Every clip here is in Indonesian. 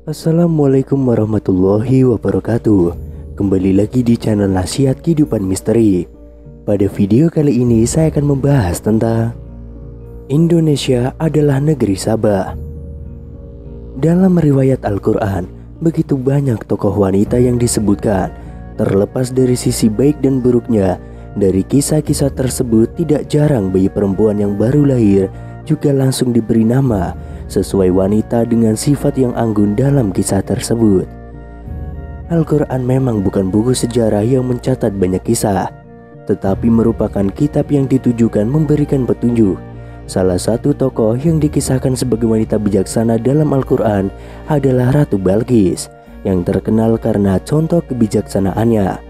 Assalamualaikum warahmatullahi wabarakatuh. Kembali lagi di channel Nasihat Kehidupan Misteri. Pada video kali ini saya akan membahas tentang Indonesia adalah negeri Sabah. Dalam riwayat Al-Quran, begitu banyak tokoh wanita yang disebutkan. Terlepas dari sisi baik dan buruknya, dari kisah-kisah tersebut tidak jarang bayi perempuan yang baru lahir juga langsung diberi nama sesuai wanita dengan sifat yang anggun dalam kisah tersebut. Al-Quran memang bukan buku sejarah yang mencatat banyak kisah, tetapi merupakan kitab yang ditujukan memberikan petunjuk. Salah satu tokoh yang dikisahkan sebagai wanita bijaksana dalam Al-Quran adalah Ratu Balqis, yang terkenal karena contoh kebijaksanaannya.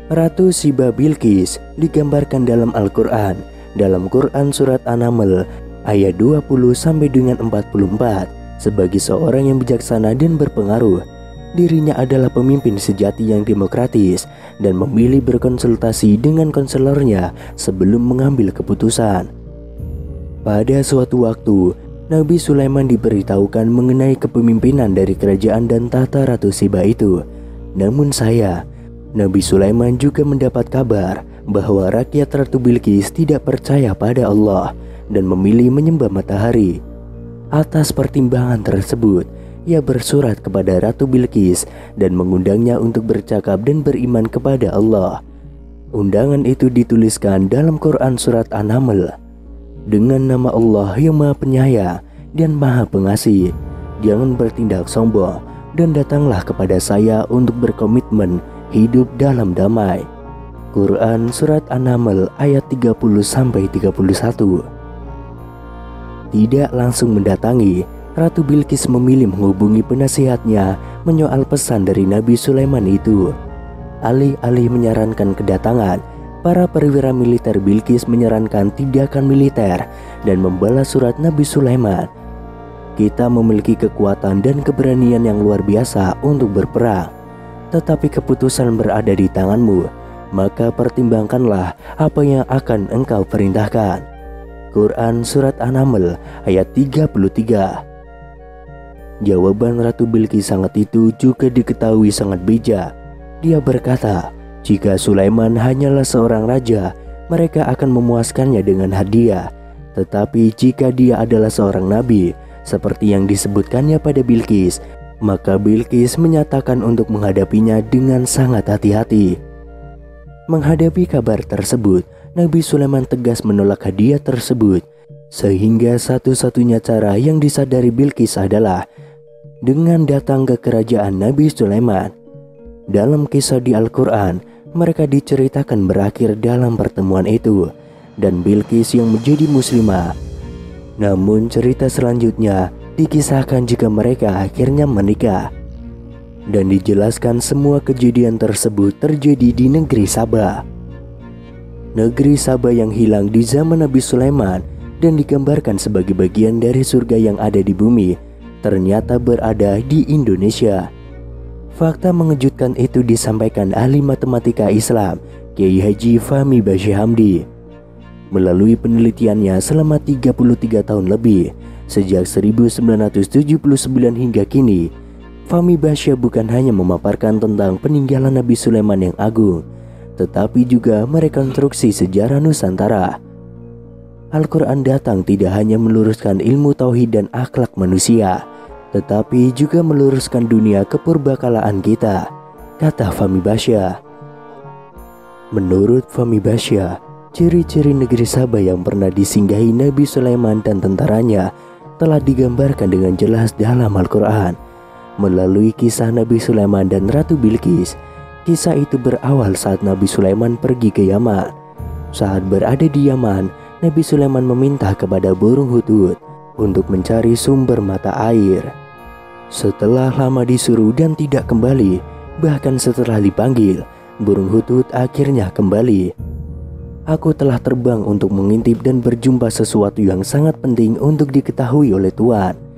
Ratu Siba Bilqis digambarkan dalam Al-Quran, dalam Quran Surat An-Naml ayat 20 sampai dengan 44 sebagai seorang yang bijaksana dan berpengaruh. Dirinya adalah pemimpin sejati yang demokratis dan memilih berkonsultasi dengan konselornya sebelum mengambil keputusan. Pada suatu waktu, Nabi Sulaiman diberitahukan mengenai kepemimpinan dari kerajaan dan tata Ratu Siba itu. Namun Nabi Sulaiman juga mendapat kabar bahwa rakyat Ratu Bilqis tidak percaya pada Allah dan memilih menyembah matahari. Atas pertimbangan tersebut, ia bersurat kepada Ratu Bilqis dan mengundangnya untuk bercakap dan beriman kepada Allah. Undangan itu dituliskan dalam Quran Surat An-Naml. Dengan nama Allah yang Maha Penyayang dan Maha Pengasih, jangan bertindak sombong dan datanglah kepada saya untuk berkomitmen hidup dalam damai. Quran Surat An-Naml ayat 30-31. Tidak langsung mendatangi, Ratu Bilqis memilih menghubungi penasihatnya menyoal pesan dari Nabi Sulaiman itu. Alih-alih menyarankan kedatangan, para perwira militer Bilqis menyarankan tindakan militer dan membalas surat Nabi Sulaiman. Kita memiliki kekuatan dan keberanian yang luar biasa untuk berperang, tetapi keputusan berada di tanganmu, maka pertimbangkanlah apa yang akan engkau perintahkan. Quran Surat An-Naml ayat 33. Jawaban Ratu Bilqis sangat itu juga diketahui sangat bijak. Dia berkata, jika Sulaiman hanyalah seorang raja, mereka akan memuaskannya dengan hadiah. Tetapi jika dia adalah seorang nabi, seperti yang disebutkannya pada Bilqis, maka Bilqis menyatakan untuk menghadapinya dengan sangat hati-hati. Menghadapi kabar tersebut, Nabi Sulaiman tegas menolak hadiah tersebut, sehingga satu-satunya cara yang disadari Bilqis adalah dengan datang ke kerajaan Nabi Sulaiman. Dalam kisah di Al-Quran, mereka diceritakan berakhir dalam pertemuan itu, dan Bilqis yang menjadi muslimah. Namun cerita selanjutnya dikisahkan jika mereka akhirnya menikah, dan dijelaskan semua kejadian tersebut terjadi di negeri Sabah. Negeri Sabah yang hilang di zaman Nabi Sulaiman dan digambarkan sebagai bagian dari surga yang ada di bumi, ternyata berada di Indonesia. Fakta mengejutkan itu disampaikan ahli matematika Islam Kiai Haji Fahmi Basyah-Hamdi. Melalui penelitiannya selama 33 tahun lebih, sejak 1979 hingga kini, Fahmi Basyah bukan hanya memaparkan tentang peninggalan Nabi Sulaiman yang agung, tetapi juga merekonstruksi sejarah Nusantara. Al-Quran datang tidak hanya meluruskan ilmu tauhid dan akhlak manusia, tetapi juga meluruskan dunia kepurbakalaan kita, kata Fahmi Basyah. Menurut Fahmi Basyah, ciri-ciri negeri Sabah yang pernah disinggahi Nabi Sulaiman dan tentaranya telah digambarkan dengan jelas dalam Al-Quran. Melalui kisah Nabi Sulaiman dan Ratu Bilqis, kisah itu berawal saat Nabi Sulaiman pergi ke Yaman. Saat berada di Yaman, Nabi Sulaiman meminta kepada burung hudhud untuk mencari sumber mata air. Setelah lama disuruh dan tidak kembali, bahkan setelah dipanggil, burung hudhud akhirnya kembali. Aku telah terbang untuk mengintip dan berjumpa sesuatu yang sangat penting untuk diketahui oleh Tuhan.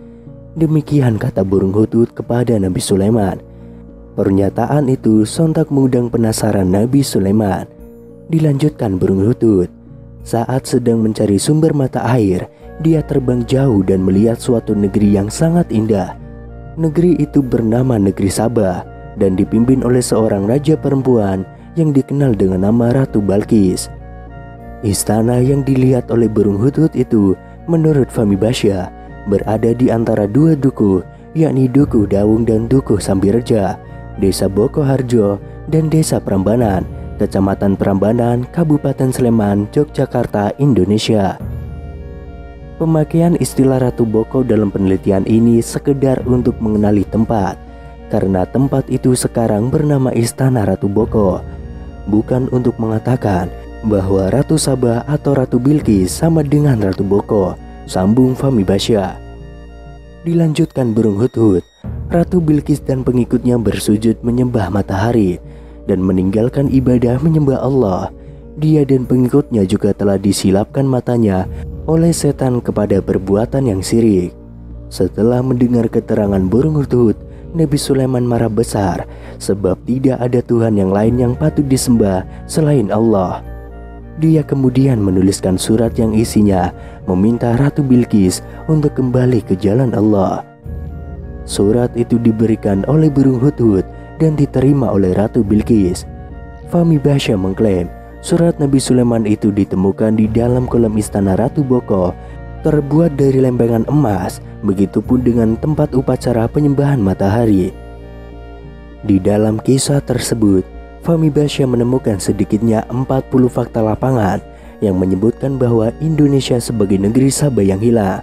Demikian kata burung hudhud kepada Nabi Sulaiman. Pernyataan itu sontak mengundang penasaran Nabi Sulaiman. Dilanjutkan burung hudhud, saat sedang mencari sumber mata air, dia terbang jauh dan melihat suatu negeri yang sangat indah. Negeri itu bernama Negeri Sabah dan dipimpin oleh seorang raja perempuan yang dikenal dengan nama Ratu Balqis. Istana yang dilihat oleh burung hut-hut itu menurut Fahmi Basya berada di antara dua dukuh, yakni Dukuh Dawung dan Dukuh Sambireja, Desa Bokoharjo dan Desa Prambanan, Kecamatan Prambanan, Kabupaten Sleman, Yogyakarta, Indonesia. Pemakaian istilah Ratu Boko dalam penelitian ini sekedar untuk mengenali tempat, karena tempat itu sekarang bernama Istana Ratu Boko, bukan untuk mengatakan bahwa Ratu Sabah atau Ratu Bilqis sama dengan Ratu Boko, sambung Fahmi Basya. Dilanjutkan burung hut-hut, Ratu Bilqis dan pengikutnya bersujud menyembah matahari dan meninggalkan ibadah menyembah Allah. Dia dan pengikutnya juga telah disilapkan matanya oleh setan kepada perbuatan yang syirik. Setelah mendengar keterangan burung hut-hut, Nabi Sulaiman marah besar sebab tidak ada Tuhan yang lain yang patut disembah selain Allah. Dia kemudian menuliskan surat yang isinya meminta Ratu Bilqis untuk kembali ke jalan Allah. Surat itu diberikan oleh burung hut-hut dan diterima oleh Ratu Bilqis. Fahmi Basya mengklaim surat Nabi Sulaiman itu ditemukan di dalam kolam istana Ratu Boko, terbuat dari lempengan emas, begitupun dengan tempat upacara penyembahan matahari. Di dalam kisah tersebut, Fahmi Basya menemukan sedikitnya 40 fakta lapangan yang menyebutkan bahwa Indonesia sebagai negeri Sabah yang hilang.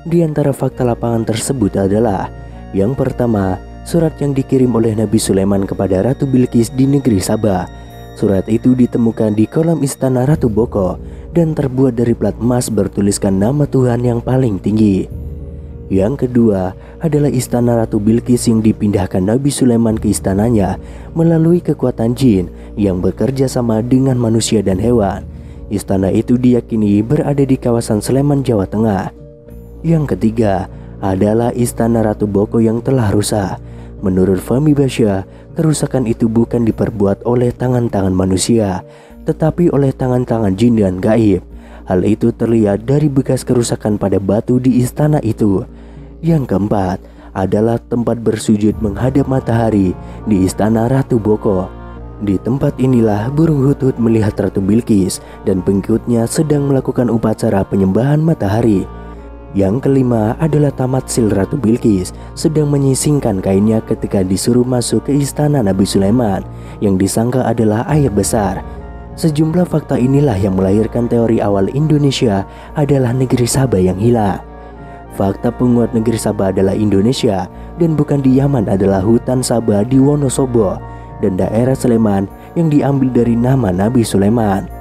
Di antara fakta lapangan tersebut adalah: yang pertama, surat yang dikirim oleh Nabi Sulaiman kepada Ratu Bilqis di negeri Sabah. Surat itu ditemukan di kolam istana Ratu Boko dan terbuat dari plat emas bertuliskan nama Tuhan yang paling tinggi. Yang kedua adalah istana Ratu Bilqis yang dipindahkan Nabi Sulaiman ke istananya melalui kekuatan jin yang bekerja sama dengan manusia dan hewan. Istana itu diyakini berada di kawasan Sleman, Jawa Tengah. Yang ketiga adalah istana Ratu Boko yang telah rusak. Menurut Fahmi Basya, kerusakan itu bukan diperbuat oleh tangan-tangan manusia, tetapi oleh tangan-tangan jin dan gaib. Hal itu terlihat dari bekas kerusakan pada batu di istana itu. Yang keempat adalah tempat bersujud menghadap matahari di istana Ratu Boko. Di tempat inilah burung hut-hut melihat Ratu Bilqis dan pengikutnya sedang melakukan upacara penyembahan matahari. Yang kelima adalah tamatsil Ratu Bilqis sedang menyisingkan kainnya ketika disuruh masuk ke istana Nabi Sulaiman yang disangka adalah air besar. Sejumlah fakta inilah yang melahirkan teori awal Indonesia adalah negeri Sabah yang hilang. Fakta penguat negeri Sabah adalah Indonesia dan bukan di Yaman adalah hutan Sabah di Wonosobo dan daerah Sleman yang diambil dari nama Nabi Sulaiman.